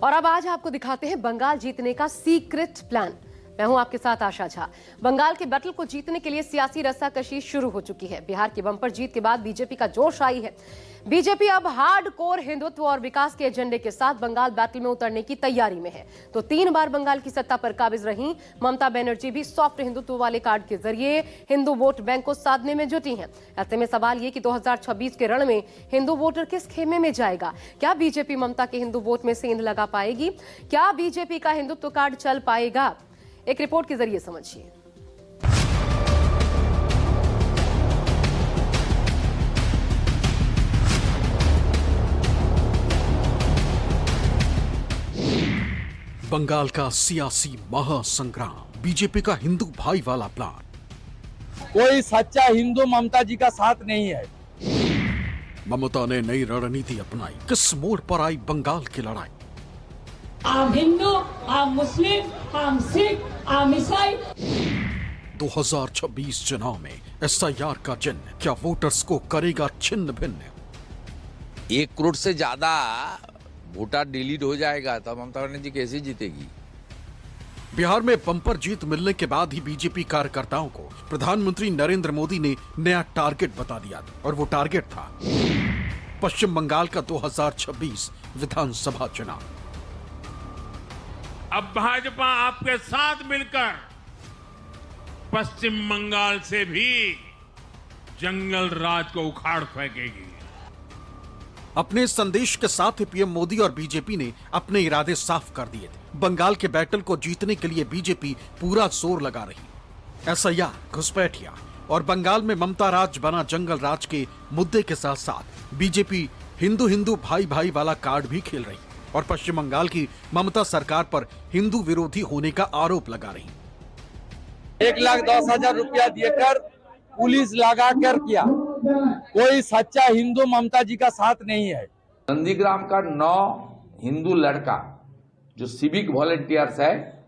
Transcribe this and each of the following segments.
और अब आज आपको दिखाते हैं बंगाल जीतने का सीक्रेट प्लान। मैं हूं आपके साथ आशा झा। बंगाल के बैटल को जीतने के लिए सियासी रस्साकशी शुरू हो चुकी है। बिहार की बम्पर जीत के बाद बीजेपी का जोश आई है। बीजेपी अब हार्डकोर हिंदुत्व और विकास के एजेंडे के साथ बंगाल बैटल में उतरने की तैयारी में है। तो 3 बार बंगाल की सत्ता पर काबिज रही ममता बनर्जी भी सॉफ्ट हिंदुत्व वाले कार्ड के जरिए हिंदू वोट बैंक को साधने में जुटी हैं। ऐसे में सवाल ये कि 2026 के रण में हिंदू वोटर किस खेमे में जाएगा? क्या बीजेपी ममता के हिंदू वोट में सेंध लगा पाएगी? क्या बीजेपी का हिंदुत्व कार्ड चल पाएगा? एक रिपोर्ट के जरिए समझिए। बंगाल का सियासी महासंग्राम, बीजेपी का हिंदू भाई वाला प्लान। कोई सच्चा हिंदू ममता जी का साथ नहीं है। ममता ने नई रणनीति अपनाई। किस मोड़ पर आई बंगाल की लड़ाई? आम हिंदू, आम मुस्लिम, आम सिख, आम ईसाई। 2026 चुनाव में एसआईआर का चिन्ह क्या वोटर्स को करेगा छिन्न भिन्न? 1 करोड़ से ज्यादा वोटर डिलीट हो जाएगा तो ममता बनर्जी कैसे जीतेगी? बिहार में बम्पर जीत मिलने के बाद ही बीजेपी कार्यकर्ताओं को प्रधानमंत्री नरेंद्र मोदी ने नया टारगेट बता दिया और वो टारगेट था पश्चिम बंगाल का 2026 विधानसभा चुनाव। अब भाजपा आपके साथ मिलकर पश्चिम बंगाल से भी जंगल राज को उखाड़ फेंकेगी। अपने संदेश के साथ ही पीएम मोदी और बीजेपी ने अपने इरादे साफ कर दिए थे। बंगाल के बैटल को जीतने के लिए बीजेपी पूरा जोर लगा रही। एसआईआर, घुसपैठिया और बंगाल में ममता राज बना जंगल राज के मुद्दे के साथ साथ बीजेपी हिंदू हिंदू भाई भाई वाला कार्ड भी खेल रही और पश्चिम बंगाल की ममता सरकार पर हिंदू विरोधी होने का आरोप लगा रही। 1,10,000 रुपया देकर पुलिस लगा कर किया। कोई सच्चा हिंदू ममता जी का साथ नहीं है। नंदीग्राम का 9 हिंदू लड़का जो सिविक वॉलंटियर्स है,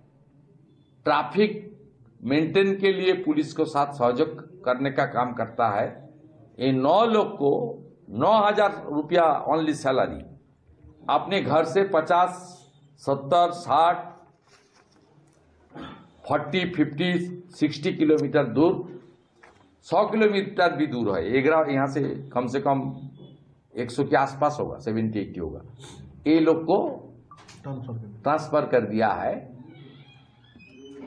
ट्रैफिक मेंटेन के लिए पुलिस को साथ सहयोग करने का काम करता है। ये 9 लोग को 9,000 रुपया ओनली सैलरी, अपने घर से 50, 70, 60, 40, 50, 60 किलोमीटर दूर, 100 किलोमीटर भी दूर है। एगरा यहाँ से कम 100 के आसपास होगा, 70-80 होगा। ये लोग को ट्रांसफर कर दिया है।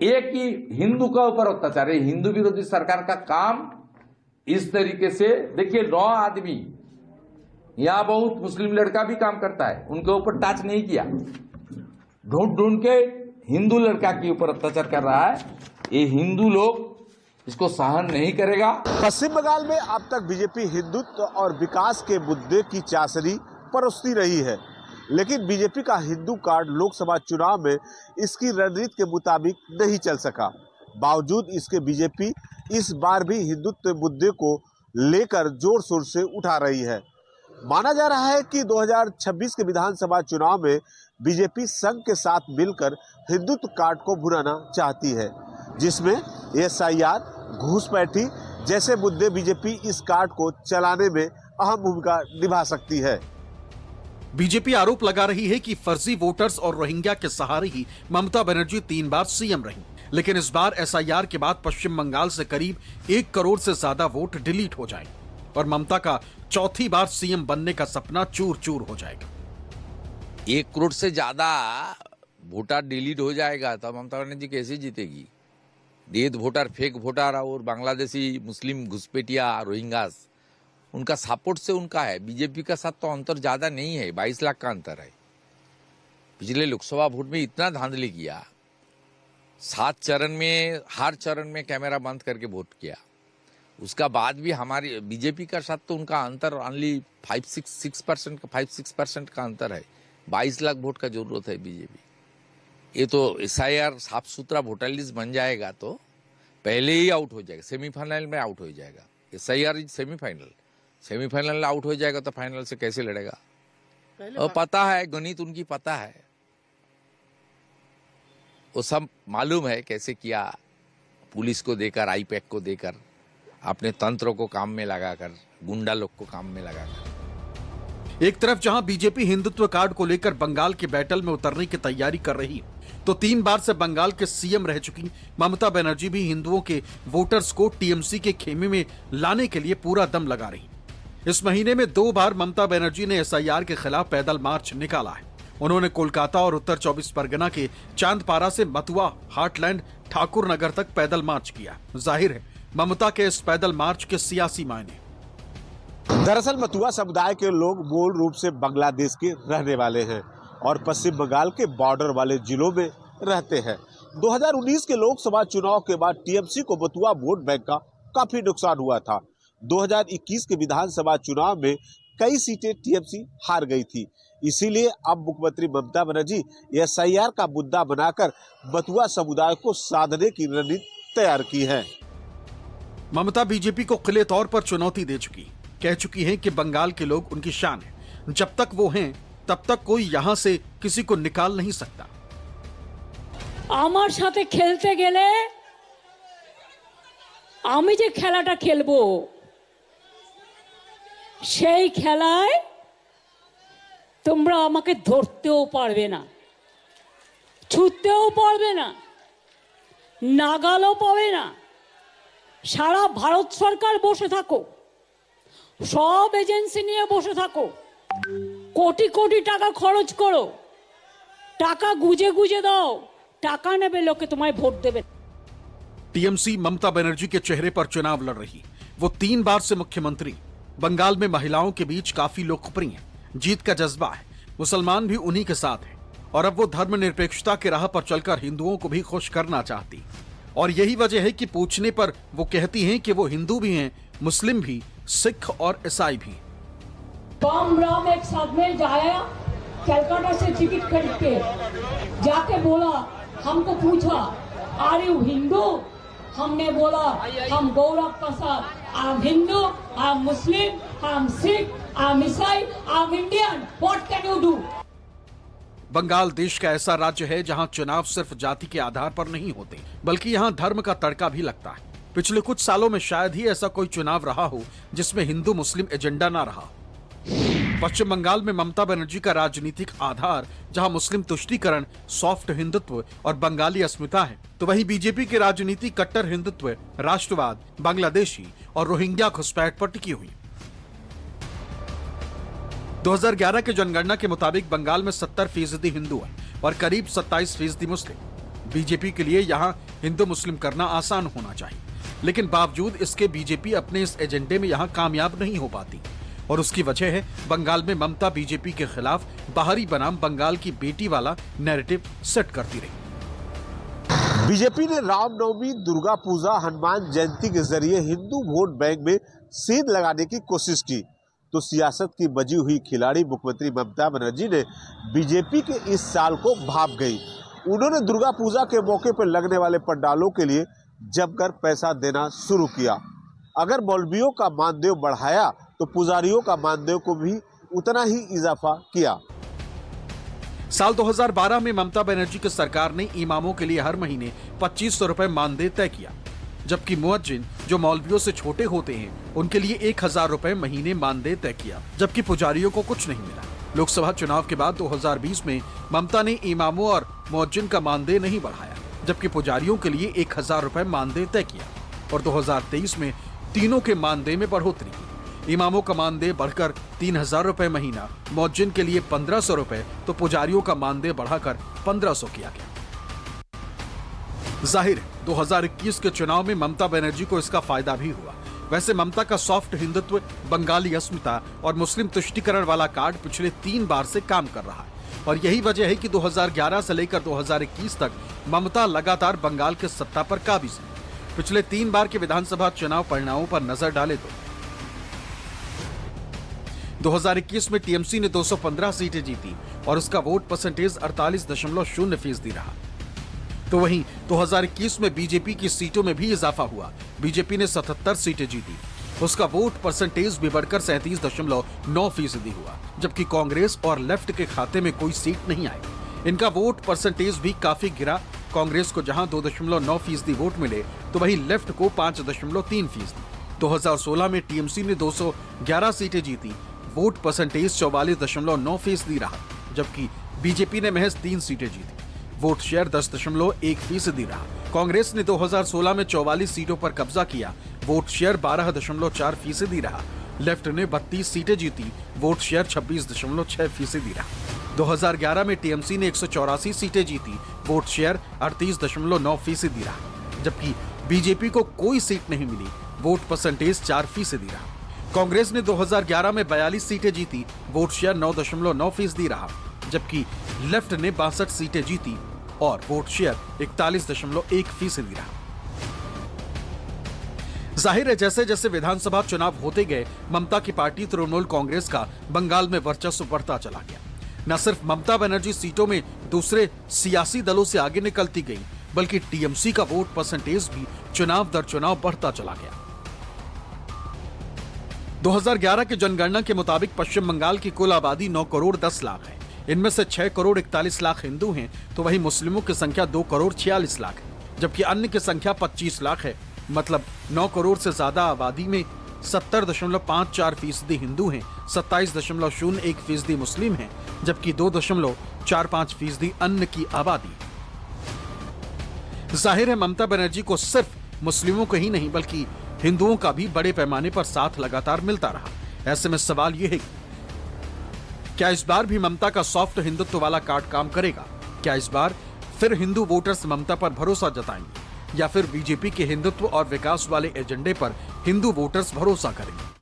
एक ही हिंदू का ऊपर अत्याचार है। हिंदू विरोधी सरकार का काम इस तरीके से, देखिए 9 आदमी, यहाँ बहुत मुस्लिम लड़का भी काम करता है, उनके ऊपर टच नहीं किया। ढूंढ ढूंढ के हिंदू लड़का के ऊपर अत्याचार कर रहा है। ये हिंदू लोग इसको सहन नहीं करेगा। पश्चिम बंगाल में अब तक बीजेपी हिंदुत्व और विकास के मुद्दे की चासनी परोसती रही है, लेकिन बीजेपी का हिंदू कार्ड लोकसभा चुनाव में इसकी रणनीति के मुताबिक नहीं चल सका। बावजूद इसके बीजेपी इस बार भी हिंदुत्व मुद्दे को लेकर जोर शोर से उठा रही है। माना जा रहा है कि 2026 के विधानसभा चुनाव में बीजेपी संघ के साथ मिलकर हिंदुत्व कार्ड को भुनाना चाहती है, जिसमें एसआईआर, घूसपैठी जैसे मुद्दे बीजेपी इस कार्ड को चलाने में अहम भूमिका निभा सकती है। बीजेपी आरोप लगा रही है कि फर्जी वोटर्स और रोहिंग्या के सहारे ही ममता बनर्जी 3 बार सीएम रही, लेकिन इस बार एसआईआर के बाद पश्चिम बंगाल से करीब 1 करोड़ से ज्यादा वोट डिलीट हो जाएंगे और ममता का चौथी बार सीएम बनने का सपना चूर चूर हो जाएगा। 1 करोड़ से ज्यादा वोटर डिलीट हो जाएगा तो ममता बनर्जी कैसे जीतेगी? देद वोटर, फेक वोटर और बांग्लादेशी मुस्लिम घुसपैठिया, रोहिंग्यास, उनका सपोर्ट से उनका है। बीजेपी का साथ तो अंतर ज्यादा नहीं है, 22 लाख का अंतर है। पिछले लोकसभा वोट में इतना धांधली किया, 7 चरण में, हर चरण में कैमरा बंद करके वोट किया। उसका बाद भी हमारी बीजेपी का साथ तो उनका अंतर ओनली 5-6% का अंतर है। 22 लाख वोट का जरूरत है बीजेपी। ये तो एसआईआर साफ सुथरा वोटर लिस्ट बन जाएगा तो पहले ही आउट हो जाएगा, सेमीफाइनल में आउट हो जाएगा। एसआईआर इज सेमीफाइनल आउट हो जाएगा तो फाइनल से कैसे लड़ेगा? और पता है, गणित उनकी पता है, वो सब मालूम है कैसे किया। पुलिस को देकर, आईपैक को देकर, अपने तंत्रों को काम में लगाकर, गुंडा लोग को काम में लगाकर। एक तरफ जहां बीजेपी हिंदुत्व कार्ड को लेकर बंगाल के बैटल में उतरने की तैयारी कर रही है, तो 3 बार से बंगाल के सीएम रह चुकी ममता बनर्जी भी हिंदुओं के वोटर्स को टीएमसी के खेमे में लाने के लिए पूरा दम लगा रही। इस महीने में 2 बार ममता बनर्जी ने एसआईआर के खिलाफ पैदल मार्च निकाला है। उन्होंने कोलकाता और उत्तर 24 परगना के चांदपारा से मथुआ, हार्टलैंड, ठाकुर नगर तक पैदल मार्च किया। जाहिर है ममता के इस पैदल मार्च के सियासी मायने। दरअसल मथुआ समुदाय के लोग मूल रूप से बांग्लादेश के रहने वाले हैं और पश्चिम बंगाल के बॉर्डर वाले जिलों में रहते हैं। 2019 के लोकसभा चुनाव के बाद टीएमसी को मथुआ वोट बैंक का काफी नुकसान हुआ था। 2021 के विधानसभा चुनाव में कई सीटें टीएमसी हार गई थी। इसीलिए अब मुख्यमंत्री ममता बनर्जी एसआईआर का मुद्दा बनाकर मथुआ समुदाय को साधने की रणनीति तैयार की है। ममता बीजेपी को खुले तौर पर चुनौती दे चुकी, कह चुकी हैं कि बंगाल के लोग उनकी शान है। जब तक वो हैं तब तक कोई यहां से किसी को निकाल नहीं सकता। আমার সাথে খেলতে গেলে আমি যে খেলাটা খেলবো সেই খেলায় তোমরা আমাকে ধরতেও পারবে না, ছুটতেও পারবে না, নাগালও পাবে না। সারা ভারত সরকার বসে থাকো, সব এজেন্সি নিয়ে বসে থাকো, কোটি কোটি টাকা খরচ করো, টাকা গুজে গুজে দাও, টাকা নেবে লোকে তোমায় ভোট দেবে। टीएमसी ममता बनर्जी के चेहरे पर चुनाव लड़ रही। वो 3 बार से मुख्यमंत्री, बंगाल में महिलाओं के बीच काफी लोकप्रिय है, जीत का जज्बा है, मुसलमान भी उन्हीं के साथ है और अब वो धर्मनिरपेक्षता के राह पर चलकर हिंदुओं को भी खुश करना चाहती। और यही वजह है कि पूछने पर वो कहती हैं कि वो हिंदू भी हैं, मुस्लिम भी, सिख और ईसाई भी। बम राम एक साथ में जाया कलकत्ता से टिकट खरीद के जाके बोला, हमको पूछा आर यू हिंदू? हमने बोला हम Gaurav Prasad, I am Hindu, I am Muslim, I am Sikh, I am ईसाई, I am Indian, what can you do? Bengal देश का ऐसा राज्य है जहां चुनाव सिर्फ जाति के आधार पर नहीं होते, बल्कि यहां धर्म का तड़का भी लगता है। पिछले कुछ सालों में शायद ही ऐसा कोई चुनाव रहा हो जिसमें हिंदू मुस्लिम एजेंडा ना रहा। पश्चिम बंगाल में ममता बनर्जी का राजनीतिक आधार जहां मुस्लिम तुष्टीकरण, सॉफ्ट हिंदुत्व और बंगाली अस्मिता है, तो वहीं बीजेपी की राजनीति कट्टर हिंदुत्व, राष्ट्रवाद, बांग्लादेशी और रोहिंग्या घुसपैठ पर टिकी हुई। 2011 के जनगणना के मुताबिक बंगाल में 70% हिंदू है और करीब 27% मुस्लिम। बीजेपी के लिए यहाँ हिंदू मुस्लिम करना आसान होना चाहिए, लेकिन बावजूद इसके बीजेपी अपने इस एजेंडे में यहाँ कामयाब नहीं हो पाती और उसकी वजह है बंगाल में ममता बीजेपी के खिलाफ बाहरी बनाम बंगाल की बेटी वाला नैरेटिव सेट करती रही। बीजेपी ने रामनवमी, दुर्गा पूजा, हनुमान जयंती के जरिए हिंदू वोट बैंक में सेंध लगाने की कोशिश की, तो सियासत की बजी हुई खिलाड़ी मुख्यमंत्री ममता बनर्जी ने बीजेपी के इस साल को भाप गई। उन्होंने दुर्गा पूजा के मौके पर लगने वाले पंडालों के लिए जमकर पैसा देना शुरू किया। अगर मौलवियों का मानदेय बढ़ाया तो पुजारियों का मानदेय को भी उतना ही इजाफा किया। साल 2012 में ममता बनर्जी की सरकार ने इमामों के लिए हर महीने 2500 रुपए मानदेय तय किया, जबकि मुअज्जिन जो मौलवियों से छोटे होते हैं उनके लिए 1000 रुपए महीने मानदेय तय किया, जबकि पुजारियों को कुछ नहीं मिला। लोकसभा चुनाव के बाद 2020 में ममता ने इमामों और मुअज्जिन का मानदेय नहीं बढ़ाया, जबकि पुजारियों के लिए 1000 रुपए मानदेय तय किया और 2023 में तीनों के मानदेय में बढ़ोतरी की। इमामों का मानदेय बढ़कर 3000 रुपए महीना, मुअज्जिन के लिए 1500 रुपए तो पुजारियों का मानदेय बढ़ाकर 1500 किया गया। जाहिर है 2021 के चुनाव में ममता बनर्जी को इसका फायदा भी हुआ। वैसे ममता का सॉफ्ट हिंदुत्व, बंगाली अस्मिता और मुस्लिम तुष्टीकरण वाला कार्ड पिछले 3 बार से काम कर रहा है और यही वजह है कि 2011 से लेकर 2021 तक ममता लगातार बंगाल के सत्ता पर काबिज है। पिछले 3 बार के विधानसभा चुनाव परिणामों पर नजर डाले तो 2021 में टीएमसी ने 215 सीटें जीती और उसका वोट परसेंटेज 48.0% रहा। तो वहीं 2021 में बीजेपी की सीटों में भी इजाफा हुआ। बीजेपी ने 77 सीटें जीती, उसका वोट परसेंटेज भी बढ़कर 37.9% हुआ, जबकि कांग्रेस और लेफ्ट के खाते में कोई सीट नहीं आई। इनका वोट परसेंटेज भी काफी गिरा। कांग्रेस को जहां 2.9% वोट मिले तो वहीं लेफ्ट को 5.3%। 2016 में टीएमसी ने 211 सीटें जीती, वोट परसेंटेज 44.9% रहा, जबकि बीजेपी ने महज 3 सीटें जीती। वोट शेयर 10.1% रहा। कांग्रेस ने 2016 में 44 सीटों पर कब्जा किया, वोट शेयर 12.4% रहा। लेफ्ट ने 32 सीटें जीती, वोट शेयर 26.6% रहा। 2011 में टीएमसी ने 184 सीटें जीती, वोट शेयर 38.9% रहा, जबकि बीजेपी को कोई सीट नहीं मिली, वोट परसेंटेज 4% रहा। कांग्रेस ने 2011 में 42 सीटें जीती, वोट शेयर 9.9% रहा, जबकि लेफ्ट ने 62 सीटें जीती और वोट शेयर 41.1% रहा। जाहिर है, जैसे जैसे विधानसभा चुनाव होते गए, ममता की पार्टी तृणमूल कांग्रेस का बंगाल में वर्चस्व बढ़ता चला गया। न सिर्फ ममता बनर्जी सीटों में दूसरे सियासी दलों से आगे निकलती गई, बल्कि टीएमसी का वोट परसेंटेज भी चुनाव दर चुनाव बढ़ता चला गया। 2011 की जनगणना के मुताबिक पश्चिम बंगाल की कुल आबादी 9 करोड़ 10 लाख है। इनमें से 6 करोड़ 41 लाख हिंदू हैं, तो वहीं मुस्लिमों की संख्या 2 करोड़ 46 लाख है, जबकि अन्य की संख्या 25 लाख है। मतलब 9 करोड़ से ज्यादा आबादी में 70.54% हिंदू हैं, 27.01% मुस्लिम हैं, जबकि 2.45% अन्य की आबादी। जाहिर है, ममता बनर्जी को सिर्फ मुस्लिमों को ही नहीं बल्कि हिंदुओं का भी बड़े पैमाने पर साथ लगातार मिलता रहा। ऐसे में सवाल यह है, क्या इस बार भी ममता का सॉफ्ट हिंदुत्व वाला कार्ड काम करेगा? क्या इस बार फिर हिंदू वोटर्स ममता पर भरोसा जताएंगे, या फिर बीजेपी के हिंदुत्व और विकास वाले एजेंडे पर हिंदू वोटर्स भरोसा करेंगे?